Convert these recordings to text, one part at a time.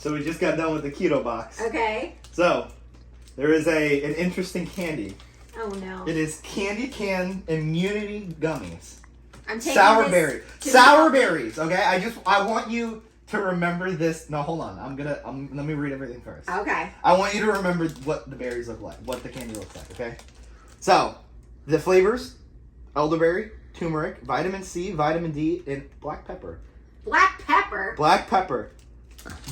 So we just got done with the keto box. Okay. So there is an interesting candy. Oh no. It is candy can immunity gummies. I'm taking Sour this berry. to Sour the- berries. Okay. I want you to remember this. No, hold on. Let me read everything first. Okay. I want you to remember what the berries look like, what the candy looks like. Okay. So the flavors: elderberry, turmeric, vitamin C, vitamin D, and black pepper. Black pepper. Black pepper.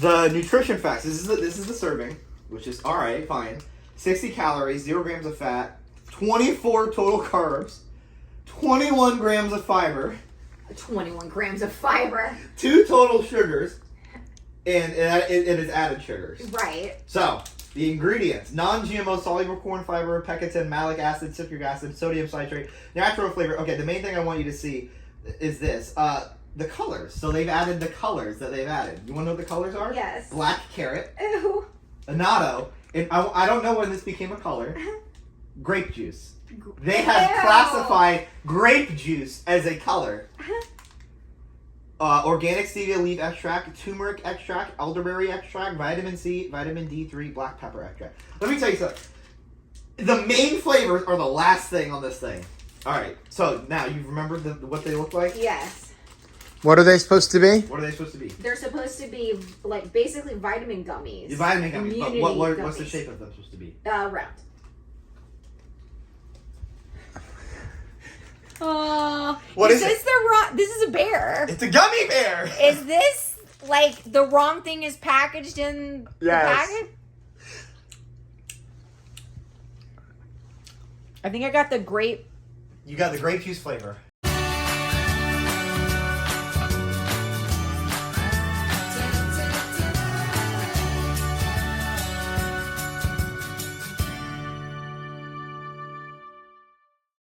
The nutrition facts. This is the serving, which is all right, fine. 60 calories, 0 grams of fat, 24 total carbs, 21 grams of fiber, 21 grams of fiber. 2 total sugars, and it is added sugars. Right. So the ingredients: non-GMO soluble corn fiber, pectin, malic acid, citric acid, sodium citrate, natural flavor. Okay, the main thing I want you to see is this. The colors. So they've added the colors that they've added. You want to know what the colors are? Yes. Black carrot, Ew. annatto, and I don't know when this became a color. Grape juice. They have Ew. classified grape juice as a color. Organic stevia leaf extract, turmeric extract, elderberry extract, vitamin C, vitamin D3, black pepper extract. Let me tell you something. The main flavors are the last thing on this thing. All right. So now you remember what they look like? Yes. What are they supposed to be? What are they supposed to be? They're supposed to be like basically vitamin gummies. The vitamin gummies. But Immunity what's the gummies. shape of them supposed to be? Round. Oh, What is this the wrong? This is a bear. It's a gummy bear. Is this like the wrong thing is packaged in Yes. the packet? I think I got the grape. You got the grape juice flavor.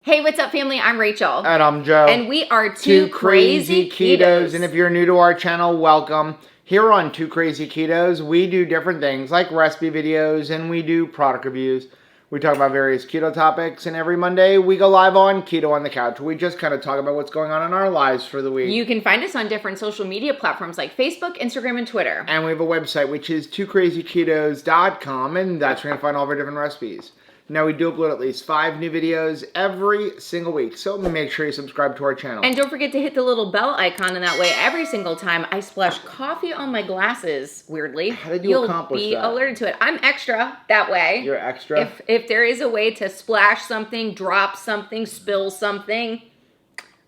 Hey, what's up, family? I'm Rachel. And I'm Joe. And we are Two Crazy Ketos. And if you're new to our channel, welcome. Here on Two Crazy Ketos, we do different things like recipe videos and we do product reviews. We talk about various keto topics, and every Monday we go live on Keto on the Couch. We just kind of talk about what's going on in our lives for the week. You can find us on different social media platforms like Facebook, Instagram, and Twitter. And we have a website, which is twocrazyketos.com, and that's where you're going to find all of our different recipes. Now, we do upload at least 5 new videos every single week, so make sure you subscribe to our channel. And don't forget to hit the little bell icon, and that way every single time I splash coffee on my glasses, weirdly, How did you you'll accomplish be that? alerted to it. I'm extra that way. You're extra? If there is a way to splash something, drop something, spill something,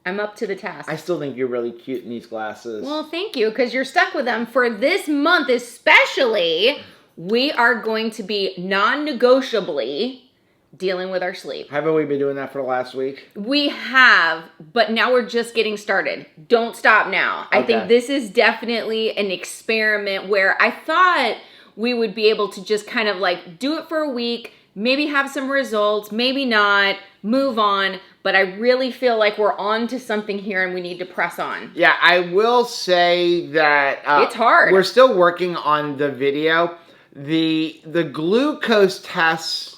I'm up to the task. I still think you're really cute in these glasses. Well, thank you, because you're stuck with them. For this month especially, we are going to be non-negotiably dealing with our sleep. Haven't we been doing that for the last week? We have, but now we're just getting started. Don't stop now. I think Okay. this is definitely an experiment where I thought we would be able to just kind of like do it for a week, maybe have some results, maybe not, move on, but I really feel like we're on to something here and we need to press on. Yeah, I will say that It's hard. We're still working on the video. The glucose tests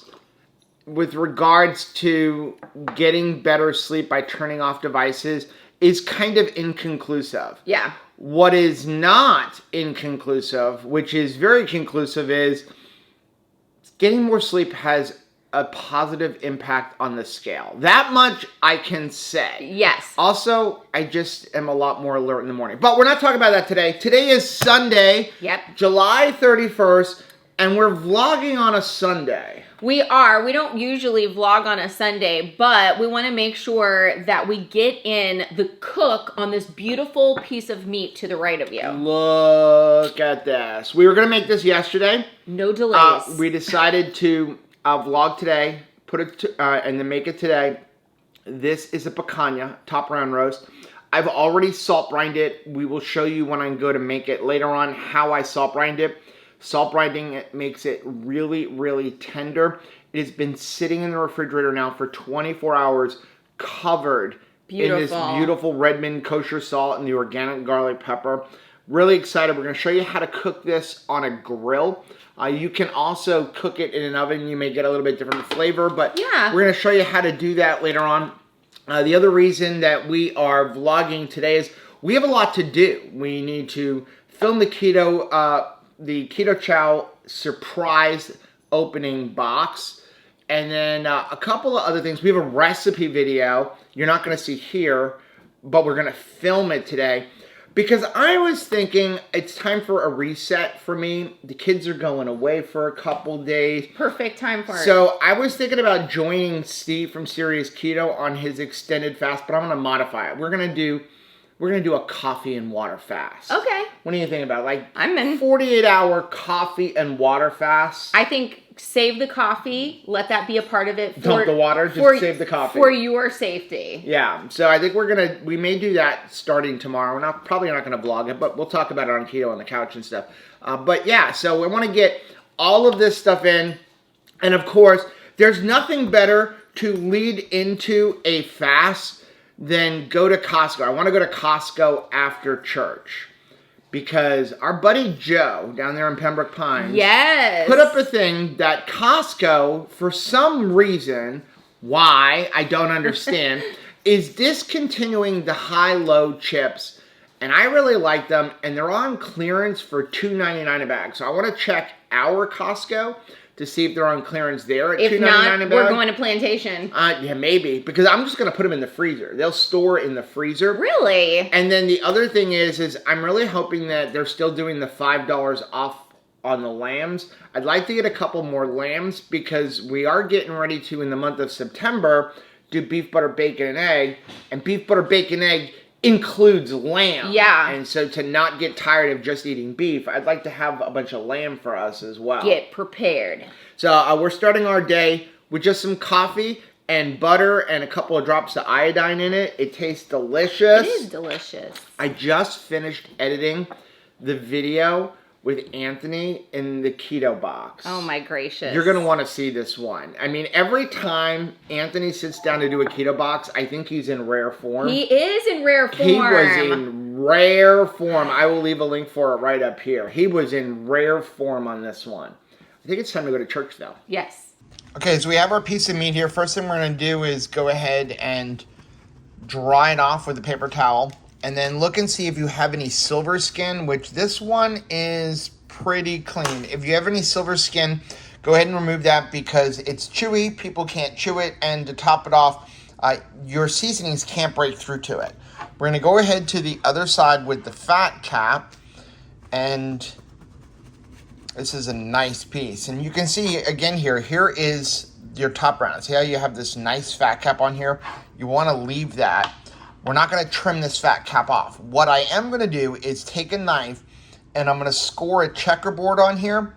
with regards to getting better sleep by turning off devices is kind of inconclusive. Yeah. What is not inconclusive, which is very conclusive, is getting more sleep has a positive impact on the scale. That much I can say. Yes. Also, I just am a lot more alert in the morning. But we're not talking about that today. Today is Sunday, Yep. July 31st, and we're vlogging on a Sunday. We are. We don't usually vlog on a Sunday, but we want to make sure that we get in the cook on this beautiful piece of meat to the right of you. Look at this. We were going to make this yesterday. No delays. We decided to vlog today, put it and then make it today. This is a picanha, top round roast. I've already salt brined it. We will show you when I go to make it later on how I salt brined it. Salt brinding it makes it really, really tender. It has been sitting in the refrigerator now for 24 hours, covered in this beautiful Redmond kosher salt and the organic garlic pepper. Really excited. We're going to show you how to cook this on a grill. You can also cook it in an oven. You may get a little bit different flavor, but Yeah. we're going to show you how to do that later on. The other reason that we are vlogging today is we have a lot to do. We need to film the keto the Keto Chow surprise opening box. And then a couple of other things. We have a recipe video you're not going to see here, but we're going to film it today. Because I was thinking it's time for a reset for me. The kids are going away for a couple days. Perfect time for it. So I was thinking about joining Steve from Serious Keto on his extended fast, but I'm going to modify it. We're going to do a coffee and water fast. Okay. What do you think about it? Like I'm in. 48-hour coffee and water fast? I think save the coffee. Let that be a part of it. Dump the water, just save the coffee. For your safety. Yeah. So I think we may do that starting tomorrow. We're probably not going to vlog it, but we'll talk about it on Keto on the Couch and stuff. But yeah, so we want to get all of this stuff in. And of course, there's nothing better to lead into a fast than go to Costco. I want to go to Costco after church. Because our buddy Joe down there in Pembroke Pines put up a thing that Costco, for some reason, why, I don't understand, is discontinuing the high-low chips. And I really like them, and they're on clearance for $2.99 a bag. So I want to check our Costco to see if they're on clearance there at $2.99 a bag. If not, we're going to Plantation. Yeah, maybe. Because I'm just going to put them in the freezer. They'll store in the freezer. Really? And then the other thing is I'm really hoping that they're still doing the $5 off on the lambs. I'd like to get a couple more lambs because we are getting ready to, in the month of September, do beef, butter, bacon, and egg. And beef, butter, bacon, egg includes lamb. Yeah. And so to not get tired of just eating beef, I'd like to have a bunch of lamb for us as well. Get prepared. So we're starting our day with just some coffee and butter and a couple of drops of iodine in it. It tastes delicious. It is delicious. I just finished editing the video with Anthony in the keto box. Oh my gracious. You're going to want to see this one. I mean, every time Anthony sits down to do a keto box, I think he's in rare form. He is in rare form. He was in rare form. I will leave a link for it right up here. He was in rare form on this one. I think it's time to go to church, though. Yes. Okay, so we have our piece of meat here. First thing we're going to do is go ahead and dry it off with a paper towel. And then look and see if you have any silver skin, which this one is pretty clean. If you have any silver skin, go ahead and remove that because it's chewy. People can't chew it. And to top it off, your seasonings can't break through to it. We're going to go ahead to the other side with the fat cap. And this is a nice piece. And you can see, again, here is your top round. See how you have this nice fat cap on here? You want to leave that. We're not going to trim this fat cap off. What I am going to do is take a knife and I'm going to score a checkerboard on here,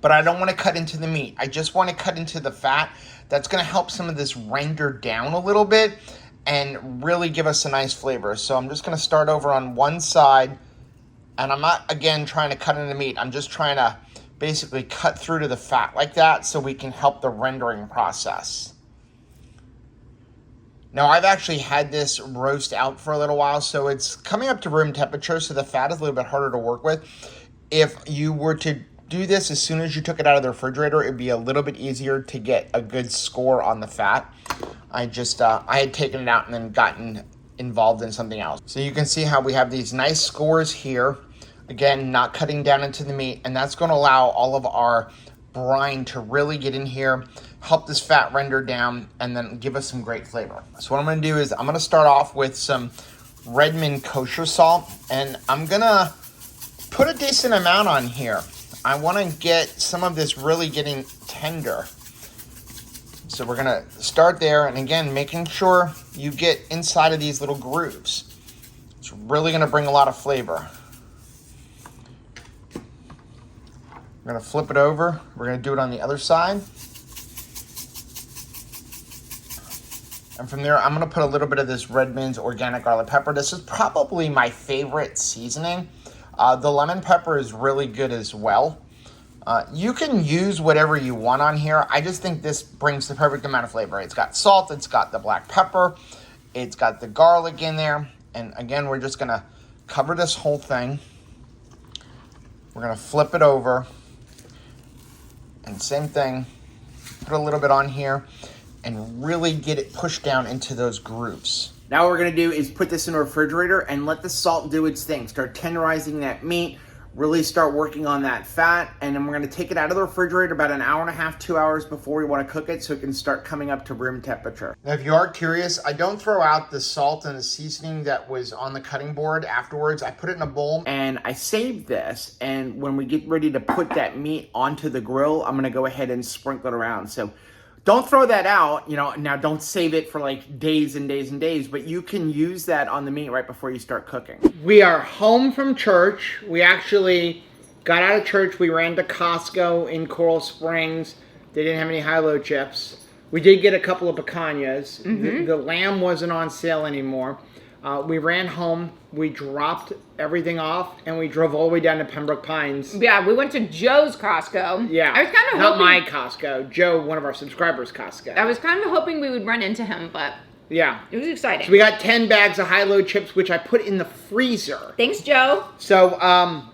but I don't want to cut into the meat. I just want to cut into the fat. That's going to help some of this render down a little bit and really give us a nice flavor. So I'm just going to start over on one side, and I'm not, again, trying to cut into the meat. I'm just trying to basically cut through to the fat like that so we can help the rendering process. Now, I've actually had this roast out for a little while, so it's coming up to room temperature, so the fat is a little bit harder to work with. If you were to do this as soon as you took it out of the refrigerator, it'd be a little bit easier to get a good score on the fat. I had taken it out and then gotten involved in something else. So you can see how we have these nice scores here. Again, not cutting down into the meat, and that's going to allow all of our brine to really get in here, help this fat render down, and then give us some great flavor. So what I'm going to do is I'm going to start off with some Redmond kosher salt, and I'm going to put a decent amount on here. I want to get some of this really getting tender. So we're going to start there, and again, making sure you get inside of these little grooves. It's really going to bring a lot of flavor. We're going to flip it over. We're going to do it on the other side. And from there, I'm going to put a little bit of this Redmond's organic garlic pepper. This is probably my favorite seasoning. The lemon pepper is really good as well. You can use whatever you want on here. I just think this brings the perfect amount of flavor. It's got salt. It's got the black pepper. It's got the garlic in there. And again, we're just going to cover this whole thing. We're going to flip it over. And same thing, put a little bit on here and really get it pushed down into those grooves. Now what we're going to do is put this in a refrigerator and let the salt do its thing. Start tenderizing that meat, really start working on that fat. And then we're gonna take it out of the refrigerator about an hour and a half, 2 hours before we wanna cook it so it can start coming up to room temperature. Now, if you are curious, I don't throw out the salt and the seasoning that was on the cutting board afterwards. I put it in a bowl and I save this. And when we get ready to put that meat onto the grill, I'm gonna go ahead and sprinkle it around. So don't throw that out, now don't save it for like days and days and days, but you can use that on the meat right before you start cooking. We are home from church. We actually got out of church. We ran to Costco in Coral Springs. They didn't have any high-low chips. We did get a couple of picanhas. The lamb wasn't on sale anymore. We ran home, we dropped everything off, and we drove all the way down to Pembroke Pines. Yeah, we went to Joe's Costco. Yeah, I was kind of not hoping, my Costco. Joe, one of our subscribers' Costco. I was kind of hoping we would run into him, but yeah, it was exciting. So we got 10 bags of high-low chips, which I put in the freezer. Thanks, Joe. So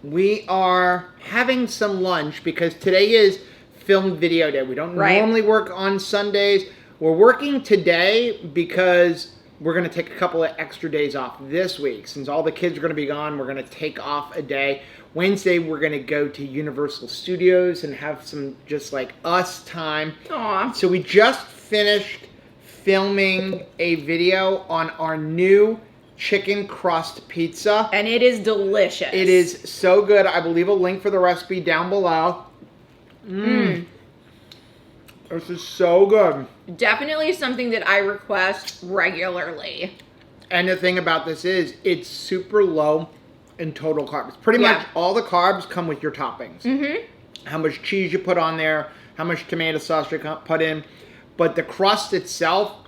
we are having some lunch because today is film video day. We don't normally work on Sundays. We're working today because we're going to take a couple of extra days off this week. Since all the kids are going to be gone, we're going to take off a day. Wednesday, we're going to go to Universal Studios and have some just like us time. Aww. So we just finished filming a video on our new chicken crust pizza. And it is delicious. It is so good. I will leave a link for the recipe down below. This is so good. Definitely something that I request regularly. And the thing about this is, it's super low in total carbs. Pretty much all the carbs come with your toppings. How much cheese you put on there, how much tomato sauce you put in. But the crust itself,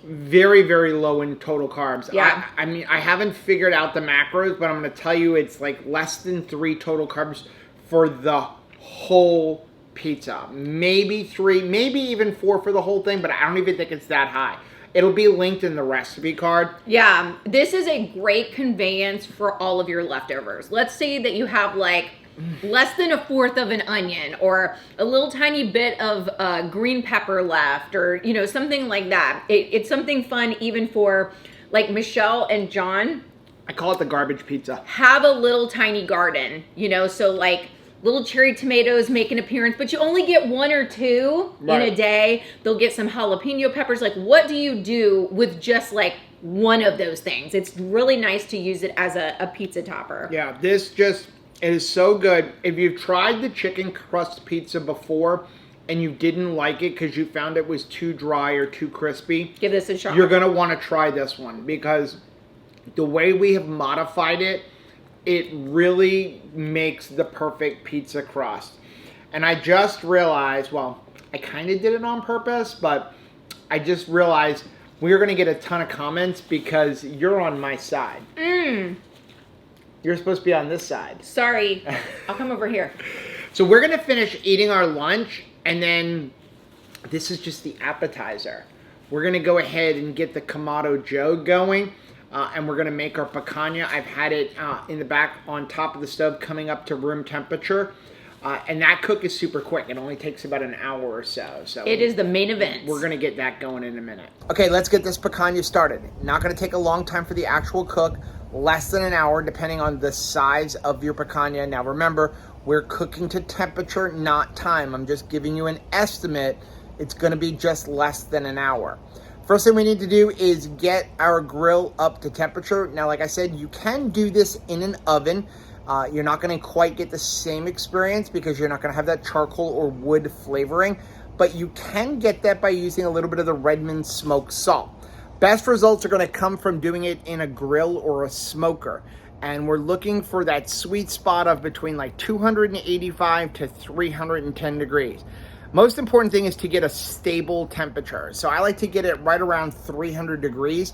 very, very low in total carbs. Yeah. I mean, I haven't figured out the macros, but I'm going to tell you it's like less than 3 total carbs for the whole pizza. Maybe 3, maybe even 4 for the whole thing, but I don't even think it's that high. It'll be linked in the recipe card. Yeah, this is a great conveyance for all of your leftovers. Let's say that you have like less than 1/4 of an onion or a little tiny bit of green pepper left, or something like that. It's something fun even for like Michelle and John. I call it the garbage pizza. Have a little tiny garden, so like little cherry tomatoes make an appearance, but you only get 1 or 2 in a day. They'll get some jalapeno peppers. Like, what do you do with just like one of those things? It's really nice to use it as a pizza topper. Yeah, it is so good. If you've tried the chicken crust pizza before and you didn't like it because you found it was too dry or too crispy, give this a shot. You're going to want to try this one because the way we have modified it, it really makes the perfect pizza crust. And I just realized, well, I kind of did it on purpose, but I just realized we're going to get a ton of comments because you're on my side. You're supposed to be on this side. Sorry. I'll come over here. So we're going to finish eating our lunch, and then this is just the appetizer. We're going to go ahead and get the Kamado Joe going. And we're going to make our picanha. I've had it in the back on top of the stove coming up to room temperature. And that cook is super quick. It only takes about an hour or so. So it is the main event. We're going to get that going in a minute. Okay, let's get this picanha started. Not going to take a long time for the actual cook. Less than an hour, depending on the size of your picanha. Now remember, we're cooking to temperature, not time. I'm just giving you an estimate. It's going to be just less than an hour. First thing we need to do is get our grill up to temperature. Now, like I said, you can do this in an oven. You're not going to quite get the same experience because you're not going to have that charcoal or wood flavoring, but you can get that by using a little bit of the Redmond smoked salt. Best results are going to come from doing it in a grill or a smoker. And we're looking for that sweet spot of between like 285 to 310 degrees. Most important thing is to get a stable temperature. So I like to get it right around 300 degrees.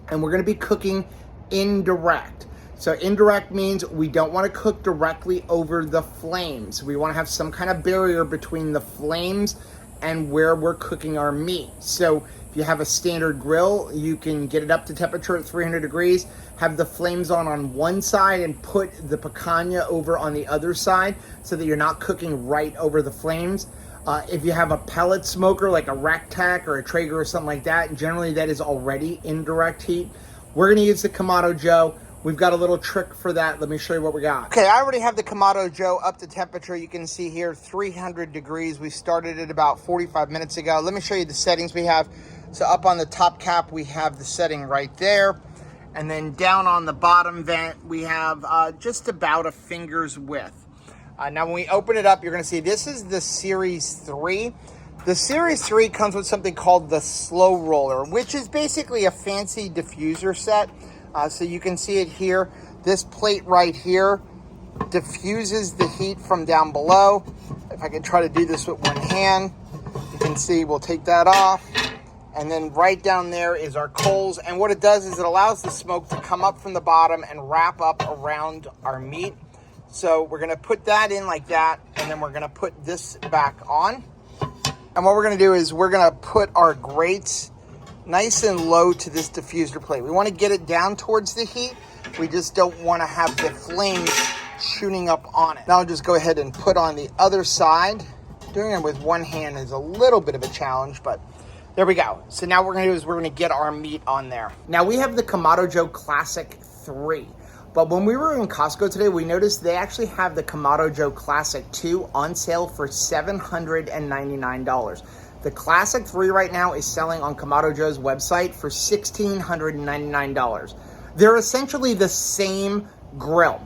And we're going to be cooking indirect. So indirect means we don't want to cook directly over the flames. We want to have some kind of barrier between the flames and where we're cooking our meat. So if you have a standard grill, you can get it up to temperature at 300 degrees, have the flames on one side and put the picanha over on the other side so that you're not cooking right over the flames. If you have a pellet smoker like a Rectac or a Traeger or something like that, generally that is already indirect heat. We're going to use the Kamado Joe. we've got a little trick for that. Let me show you what we got. Okay, I already have the Kamado Joe up to temperature. You can see here 300 degrees. We started it about 45 minutes ago. Let me show you the settings we have. So up on the top cap, we have the setting right there. And then down on the bottom vent, we have just about a finger's width. Now when we open it up, you're gonna see this is the Series 3. The Series 3 comes with something called the Slow Roller, which is basically a fancy diffuser set. So you can see it here. This plate right here diffuses the heat from down below. If I can try to do this with one hand, you can see we'll take that off. And then right down there is our coals. And what it does is it allows the smoke to come up from the bottom and wrap up around our meat. So we're gonna put that in like that, and then we're gonna put this back on. And what we're gonna do is we're gonna put our grates nice and low to this diffuser plate. We wanna get it down towards the heat. We just don't wanna have the flames shooting up on it. Now I'll just go ahead and put on the other side. Doing it with one hand is a little bit of a challenge, but there we go. So now what we're gonna do is we're gonna get our meat on there. Now we have the Kamado Joe Classic 3. But when we were in Costco today, we noticed they actually have the Kamado Joe Classic 2 on sale for $799. The Classic 3 right now is selling on Kamado Joe's website for $1,699. They're essentially the same grill.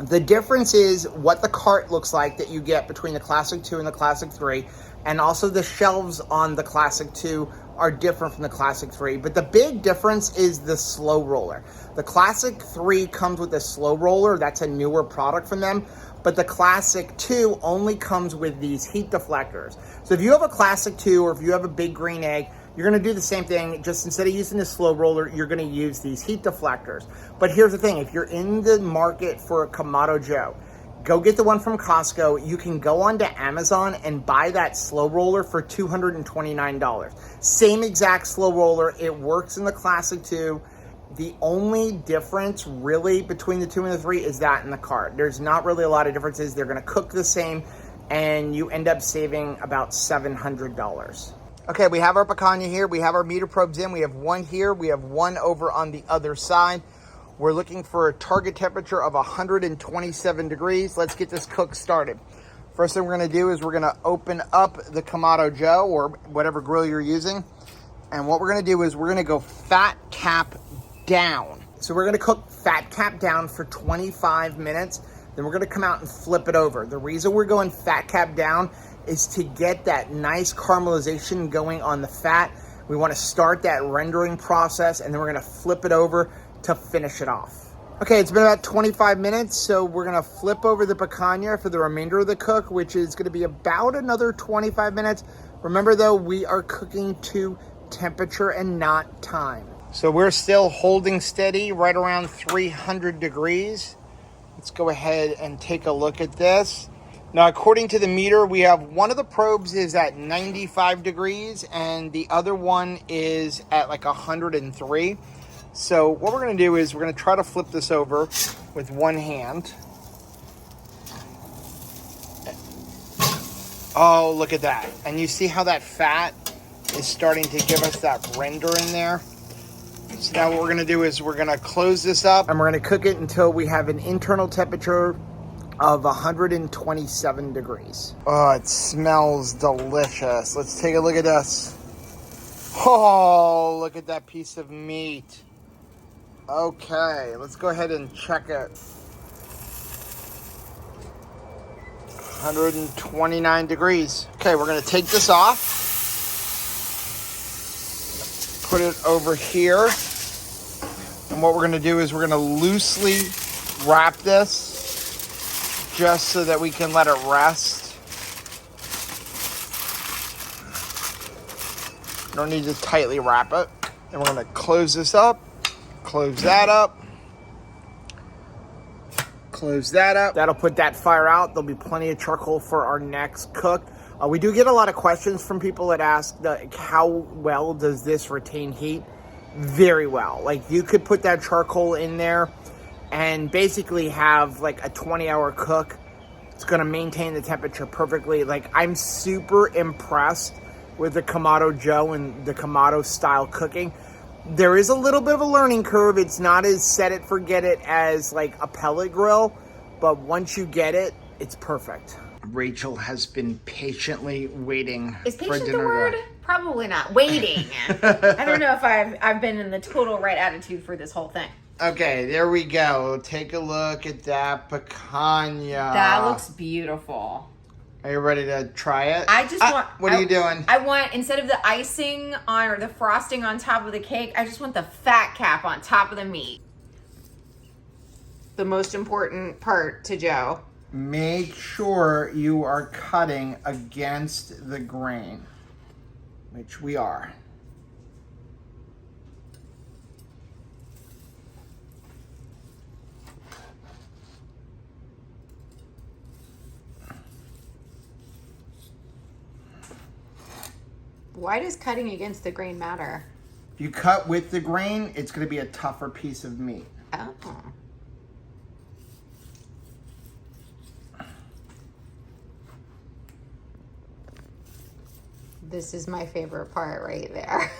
The difference is what the cart looks like that you get between the Classic 2 and the Classic 3, and also the shelves on the Classic 2 are different from the Classic 3, but the big difference is the slow roller. The Classic 3 comes with a slow roller. That's a newer product from them, but the Classic 2 only comes with these heat deflectors. So if you have a Classic 2 or if you have a big green egg, you're gonna do the same thing. Just instead of using the slow roller, you're gonna use these heat deflectors. But here's the thing, if you're in the market for a Kamado Joe, go get the one from Costco. You can go onto Amazon and buy that slow roller for $229. Same exact slow roller. It works in the Classic 2. The only difference really between the 2 and the 3 is that in the cart. There's not really a lot of differences. They're gonna cook the same, and you end up saving about $700. Okay, we have our picanha here. We have our meter probes in. We have one here. We have one over on the other side. We're looking for a target temperature of 127 degrees. Let's get this cook started. First thing we're gonna do is we're gonna open up the Kamado Joe or whatever grill you're using. And what we're gonna do is we're gonna go fat cap down. So we're gonna cook fat cap down for 25 minutes. Then we're gonna come out and flip it over. The reason we're going fat cap down is to get that nice caramelization going on the fat. We wanna start that rendering process, and then we're gonna flip it over to finish it off. Okay, it's been about 25 minutes, so we're gonna flip over the picanha for the remainder of the cook, which is gonna be about another 25 minutes. Remember though, we are cooking to temperature and not time. So we're still holding steady right around 300 degrees. Let's go ahead and take a look at this. Now, according to the meter, we have one of the probes is at 95 degrees and the other one is at like 103. So what we're gonna do is we're gonna try to flip this over with one hand. Oh, look at that. And you see how that fat is starting to give us that render in there? So now what we're gonna do is we're gonna close this up and we're gonna cook it until we have an internal temperature of 127 degrees. Oh, it smells delicious. Let's take a look at this. Oh, look at that piece of meat. Okay, let's go ahead and check it. 129 degrees. Okay, we're gonna take this off. Put it over here. And what we're gonna do is we're gonna loosely wrap this just so that we can let it rest. Don't need to tightly wrap it. And we're gonna close this up. Close that up. Close that up. That'll put that fire out. There'll be plenty of charcoal for our next cook. We do get a lot of questions from people that ask how well does this retain heat? Very well. Like you could put that charcoal in there and basically have like a 20-hour cook. It's gonna maintain the temperature perfectly. Like I'm super impressed with the Kamado Joe and the Kamado style cooking. There is a little bit of a learning curve. It's not as set it, forget it as like a pellet grill, but once you get it, it's perfect. Rachel has been patiently waiting Is for patient dinner. the word? Probably not. Waiting. I don't know if I've been in the total right attitude for this whole thing. Okay, there we go. Take a look at that picanha. That looks beautiful. Are you ready to try it? I just want. What are you doing? I want, instead of the icing on or the frosting on top of the cake, I just want the fat cap on top of the meat. The most important part to Joe. Make sure you are cutting against the grain, which we are. Why does cutting against the grain matter? If you cut with the grain, it's going to be a tougher piece of meat. Oh. This is my favorite part right there.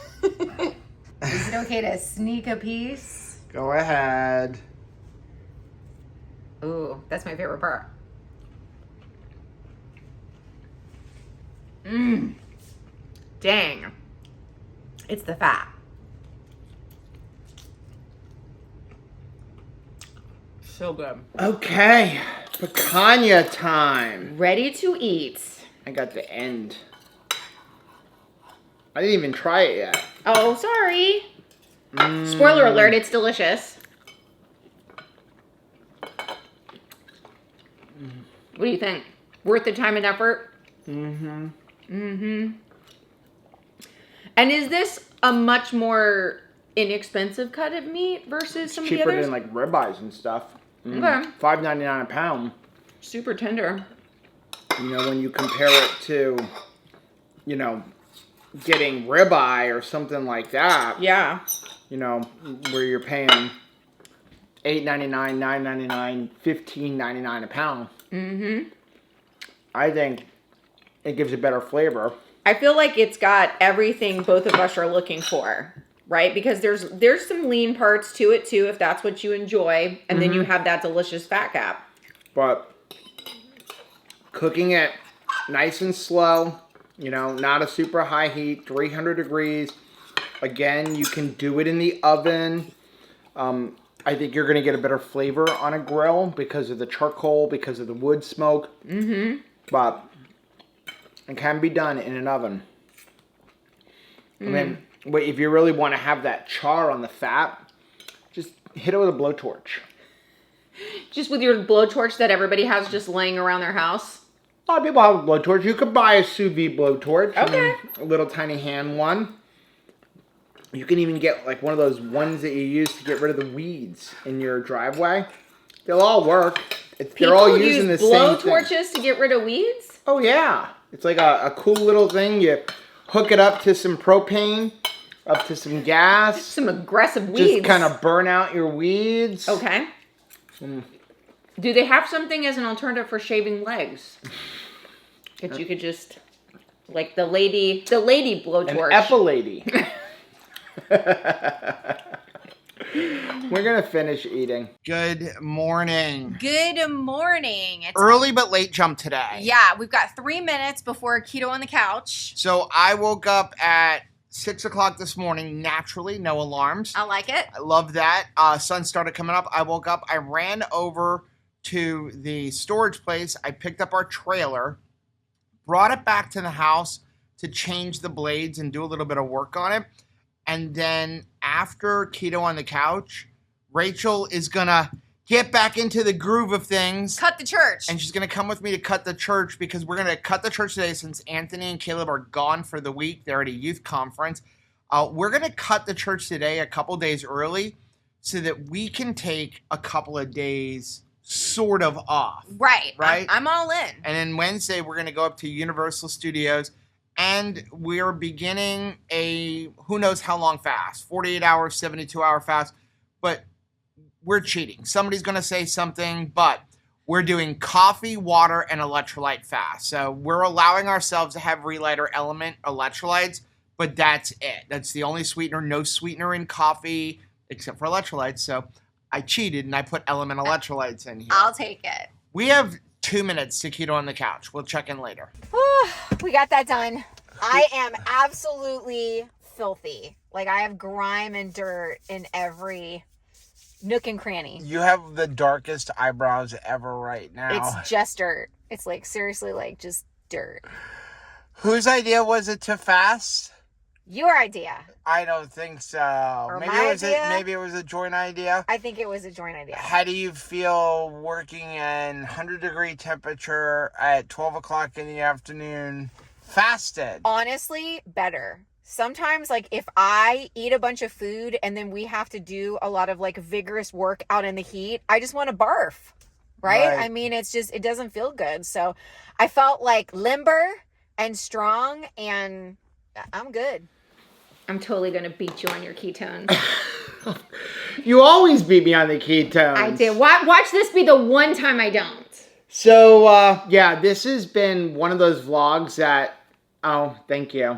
Is it okay to sneak a piece? Go ahead. Ooh, that's my favorite part. Mmm. Dang. It's the fat. So good. Okay, picanha time. Ready to eat. I got the end. I didn't even try it yet. Oh, sorry. Spoiler alert, it's delicious. What do you think? Worth the time and effort? Mm-hmm. Mm-hmm. And is this a much more inexpensive cut of meat versus some of the Cheaper others? than like ribeyes and stuff. Okay. $5.99 a pound. Super tender. You know, when you compare it to, you know, getting ribeye or something like that. Yeah. You know, where you're paying $8.99, $9.99, $15.99 a pound. Mm-hmm. I think it gives a better flavor. I feel like it's got everything both of us are looking for, right? Because there's some lean parts to it too, if that's what you enjoy, and then you have that delicious fat cap. But cooking it nice and slow, you know, not a super high heat, 300 degrees. Again, you can do it in the oven. I think you're going to get a better flavor on a grill because of the charcoal, because of the wood smoke. Mm-hmm. But it can be done in an oven. And then, but if you really want to have that char on the fat, just hit it with a blowtorch. Just with your blowtorch that everybody has just laying around their house. A lot of people have a blowtorch. You could buy a sous vide blowtorch. Okay. A little tiny hand one. You can even get like one of those ones that you use to get rid of the weeds in your driveway. They'll all work. They're all using the same thing. Blowtorches to get rid of weeds? Oh yeah. It's like a cool little thing. You hook it up to some propane, up to some gas. Some aggressive weeds. Just kind of burn out your weeds. Okay. Do they have something as an alternative for shaving legs? That you could just, like the lady blowtorch. An epilady. We're going to finish eating. Good morning. Good morning. It's Early but late jump today. Yeah, we've got 3 minutes before keto on the couch. So I woke up at 6 o'clock this morning, naturally, no alarms. I like it. I love that. Sun started coming up. I woke up. I ran over to the storage place. I picked up our trailer, brought it back to the house to change the blades and do a little bit of work on it. And then after keto on the couch, Rachel is going to get back into the groove of things. Cut the church. And she's going to come with me to cut the church because we're going to cut the church today since Anthony and Caleb are gone for the week. They're at a youth conference. We're going to cut the church today a couple days early so that we can take a couple of days sort of off. Right. Right? I'm all in. And then Wednesday, we're going to go up to Universal Studios. And we're beginning a who knows how long fast, 48 hours, 72-hour fast. But we're cheating. Somebody's going to say something, but we're doing coffee, water, and electrolyte fast. So we're allowing ourselves to have Relighter Element electrolytes, but that's it. That's the only sweetener. No sweetener in coffee except for electrolytes. So I cheated and I put element electrolytes in here. I'll take it. We have 2 minutes to keto on the couch. We'll check in later. We got that done. I am absolutely filthy. Like, I have grime and dirt in every nook and cranny. You have the darkest eyebrows ever right now. It's just dirt. It's like, seriously, like, just dirt. Whose idea was it to fast? Your idea. I don't think so. Or my idea? Maybe it was a joint idea. I think it was a joint idea. How do you feel working in 100-degree temperature at 12 o'clock in the afternoon, fasted? Honestly, better. Sometimes, like, if I eat a bunch of food and then we have to do a lot of, like, vigorous work out in the heat, I just want to barf, right? I mean, it's just, it doesn't feel good. So I felt, like, limber and strong, and I'm good. I'm totally going to beat you on your ketones. You always beat me on the ketones. I did. Watch this be the one time I don't. So, yeah, this has been one of those vlogs that, oh, thank you.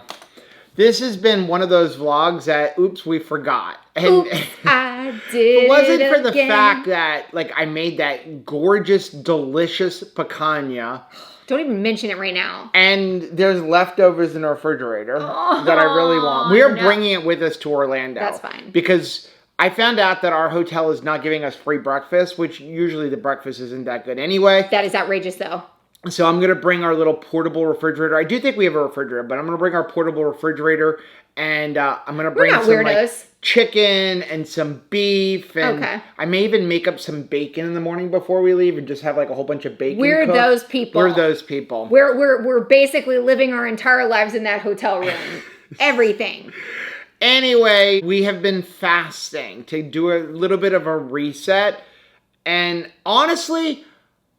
This has been one of those vlogs that, oops, we forgot. And Oops, I did it wasn't for the again. fact that, like, I made that gorgeous, delicious picanha. Don't even mention it right now. And there's leftovers in the refrigerator that I really want. We are bringing it with us to Orlando. That's fine. Because I found out that our hotel is not giving us free breakfast, which usually the breakfast isn't that good anyway. That is outrageous, though. So I'm going to bring our little portable refrigerator. I do think we have a refrigerator, but I'm going to bring our portable refrigerator, and I'm going to bring some like, chicken and some beef, and I may even make up some bacon in the morning before we leave and just have like a whole bunch of bacon. We're cooked. those people. We're those people. We're basically living our entire lives in that hotel room. Everything. Anyway, we have been fasting to do a little bit of a reset, and honestly,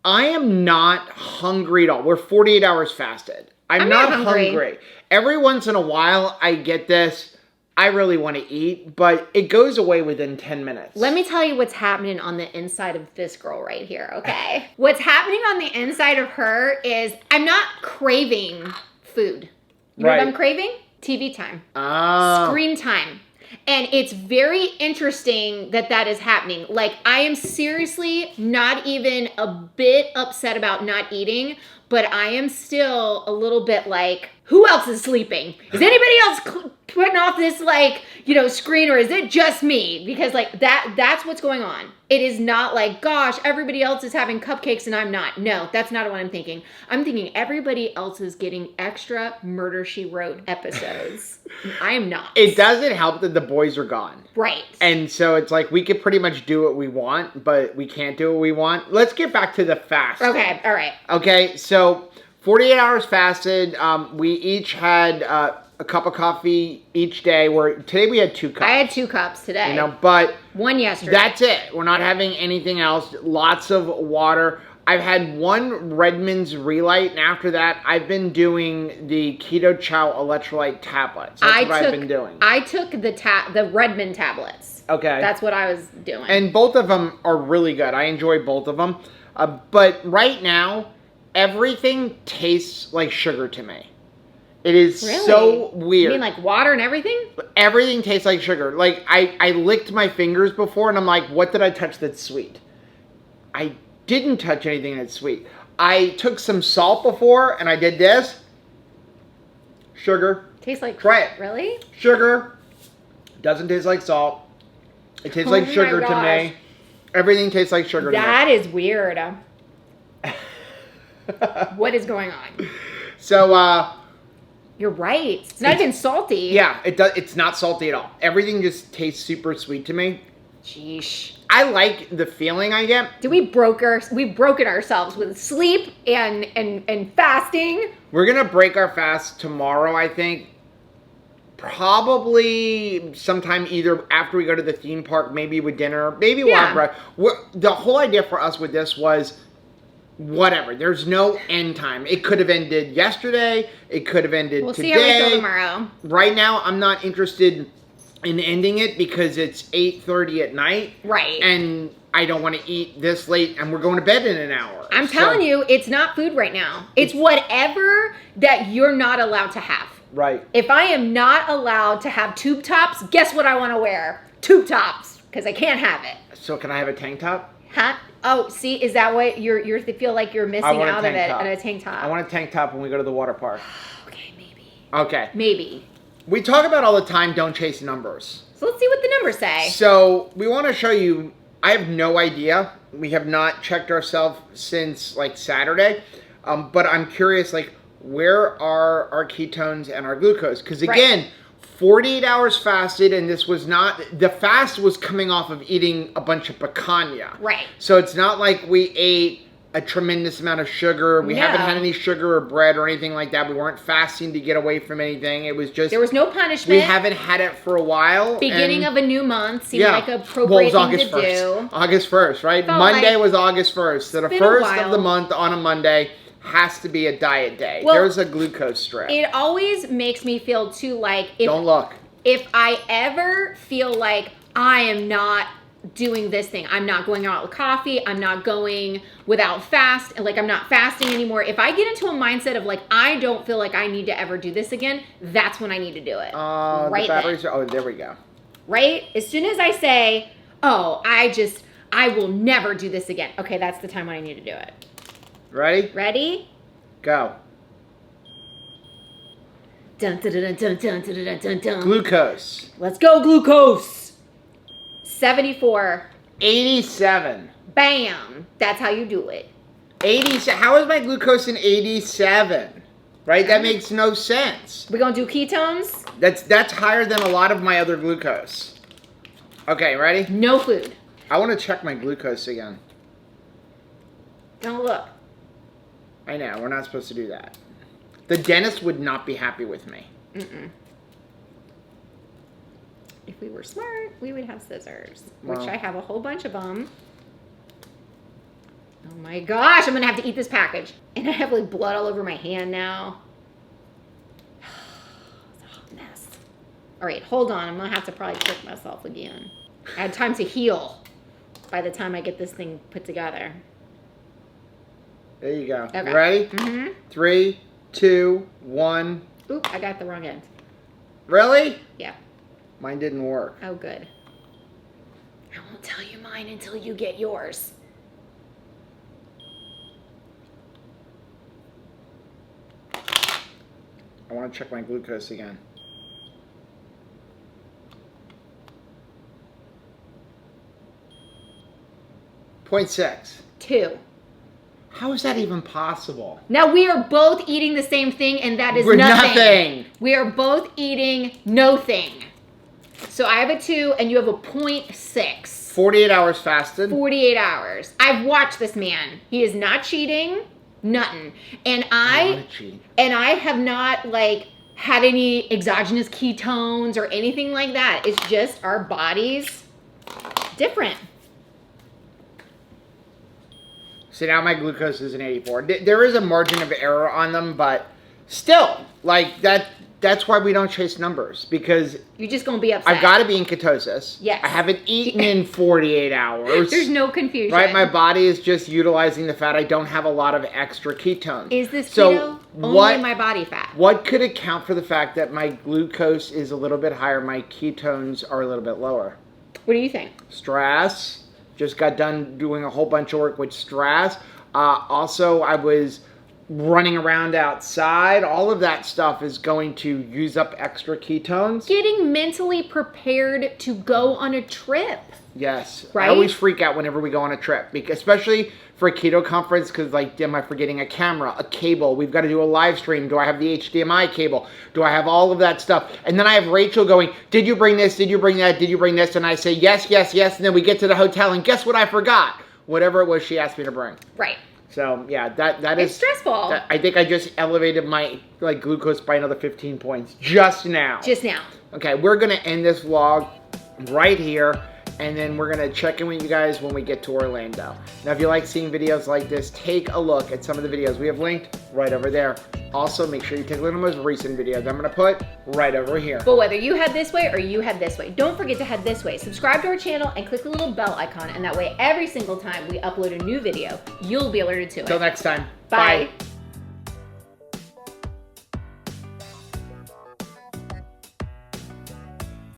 I am not hungry at all. We're 48 hours fasted. I'm not hungry. Every once in a while, I get this, I really want to eat, but it goes away within 10 minutes. Let me tell you what's happening on the inside of this girl right here, okay? What's happening on the inside of her is I'm not craving food. You know what I'm craving? TV time. Oh. Screen time. And it's very interesting that that is happening. Like, I am seriously not even a bit upset about not eating, but I am still a little bit like, who else is sleeping? Is anybody else putting off this, like, you know, screen, or is it just me? Because, like, that's what's going on. It is not like, gosh, everybody else is having cupcakes and I'm not. No, that's not what I'm thinking. I'm thinking everybody else is getting extra Murder, She Wrote episodes. I am not. It doesn't help that the boys are gone. Right. And so it's like we could pretty much do what we want, but we can't do what we want. Let's get back to the fast. Okay, all right. Okay, so 48 hours fasted. We each had a cup of coffee each day. Today we had 2 cups. I had 2 cups today. You know, but one yesterday. That's it. We're not having anything else. Lots of water. I've had 1 Redmond's Relight, and after that, I've been doing the Keto Chow electrolyte tablets. That's what I've been doing. I took the Redmond tablets. Okay. That's what I was doing. And both of them are really good. I enjoy both of them. But right now, everything tastes like sugar to me. It is so weird. You mean like water and everything? Everything tastes like sugar. Like, I licked my fingers before, and I'm like, what did I touch that's sweet? I didn't touch anything that's sweet. I took some salt before, and I did this. Sugar. Tastes like... Try it. Really? Sugar. Doesn't taste like salt. It tastes like sugar to me. Everything tastes like sugar to me. That is weird. What is going on? So, you're right. It's not even salty. Yeah, it's not salty at all. Everything just tastes super sweet to me. Sheesh. I like the feeling I get. We've broken ourselves with sleep and fasting. We're gonna break our fast tomorrow, I think. Probably sometime either after we go to the theme park, maybe with dinner, maybe we'll have breakfast. The whole idea for us with this was whatever. There's no end time. It could have ended yesterday. It could have ended today. We'll see how we feel tomorrow. Right now, I'm not interested in ending it because it's 8:30 at night. Right. And I don't want to eat this late and we're going to bed in an hour. I'm telling you, it's not food right now. It's whatever that you're not allowed to have. Right. If I am not allowed to have tube tops, guess what I want to wear? Tube tops, because I can't have it. So can I have a tank top? Huh? Oh, see, is that what you feel like you're missing want a out of tank it? top. And a tank top. I want a tank top when we go to the water park. Okay, maybe. Okay. Maybe. We talk about all the time, don't chase numbers. So let's see what the numbers say. So we want to show you, I have no idea. We have not checked ourselves since like Saturday. But I'm curious, like, where are our ketones and our glucose? Because again, 48 hours fasted, and this was not, the fast was coming off of eating a bunch of picanha. Right. So it's not like we ate a tremendous amount of sugar. We haven't had any sugar or bread or anything like that. We weren't fasting to get away from anything. It was just... There was no punishment. We haven't had it for a while. Beginning of a new month seemed like a appropriate thing to do. August 1st, right? Felt Monday like was August 1st. So the first of the month on a Monday has to be a diet day. Well, there's a glucose strip. It always makes me feel too like... Don't look. If I ever feel like I am not doing this thing, I'm not going out with coffee, I'm not going without fast, like I'm not fasting anymore. If I get into a mindset of like, I don't feel like I need to ever do this again, that's when I need to do it. The batteries are, there we go. Right? As soon as I say, oh, I will never do this again. Okay, that's the time when I need to do it. Ready? Ready? Go. Dun, dun, dun, dun, dun, dun, dun, dun, dun. Glucose. Let's go, glucose. 74. 87. Bam. That's how you do it. 87. How is my glucose in 87? Right? That makes no sense. We're going to do ketones? That's higher than a lot of my other glucose. Okay, ready? No food. I want to check my glucose again. Don't look. I know, we're not supposed to do that. The dentist would not be happy with me. Mm-mm. If we were smart, we would have scissors, which Well. I have a whole bunch of them. Oh my gosh, I'm gonna have to eat this package. And I have like blood all over my hand now. It's a hot mess. All right, hold on. I'm gonna have to probably trick myself again. I had time to heal by the time I get this thing put together. There you go. Okay. You ready? Mm-hmm. 3, 2, 1. Oop, I got the wrong end. Really? Yeah. Mine didn't work. Oh, good. I won't tell you mine until you get yours. I want to check my glucose again. .6. 2. How is that even possible? Now we are both eating the same thing, and that is We're nothing. nothing. We are both eating no thing. So I have a 2, and you have a 0.6. 48 hours fasted. 48 hours. I've watched this man. He is not cheating. Nothing. And I want to cheat. I have not like had any exogenous ketones or anything like that. It's just our bodies different. So now my glucose is an 84. There is a margin of error on them, but still, like that's why we don't chase numbers, because You're just going to be upset. I've got to be in ketosis. Yes. I haven't eaten in 48 hours. There's no confusion. Right? My body is just utilizing the fat. I don't have a lot of extra ketones. Is this so keto? Only my body fat. What could account for the fact that my glucose is a little bit higher, my ketones are a little bit lower? What do you think? Stress. Just got done doing a whole bunch of work with stress. Also, I was running around outside. All of that stuff is going to use up extra ketones. Getting mentally prepared to go on a trip. Yes. Right? I always freak out whenever we go on a trip, because especially for a keto conference, because like, am I forgetting a camera, a cable? We've got to do a live stream. Do I have the HDMI cable? Do I have all of that stuff? And then I have Rachel going, did you bring this? Did you bring that? Did you bring this? And I say, yes, yes, yes. And then we get to the hotel, and guess what I forgot? Whatever it was she asked me to bring. Right. So yeah, that It's is stressful. I think I just elevated my like glucose by another 15 points just now. Just now. Okay, we're gonna end this vlog right here. and then we're gonna check in with you guys when we get to Orlando. Now, if you like seeing videos like this, take a look at some of the videos we have linked right over there. Also, make sure you take a look at the most recent videos I'm gonna put right over here. But whether you head this way or you head this way, don't forget to head this way. Subscribe to our channel and click the little bell icon, and that way every single time we upload a new video, you'll be alerted to it. Till next time. Bye. Bye.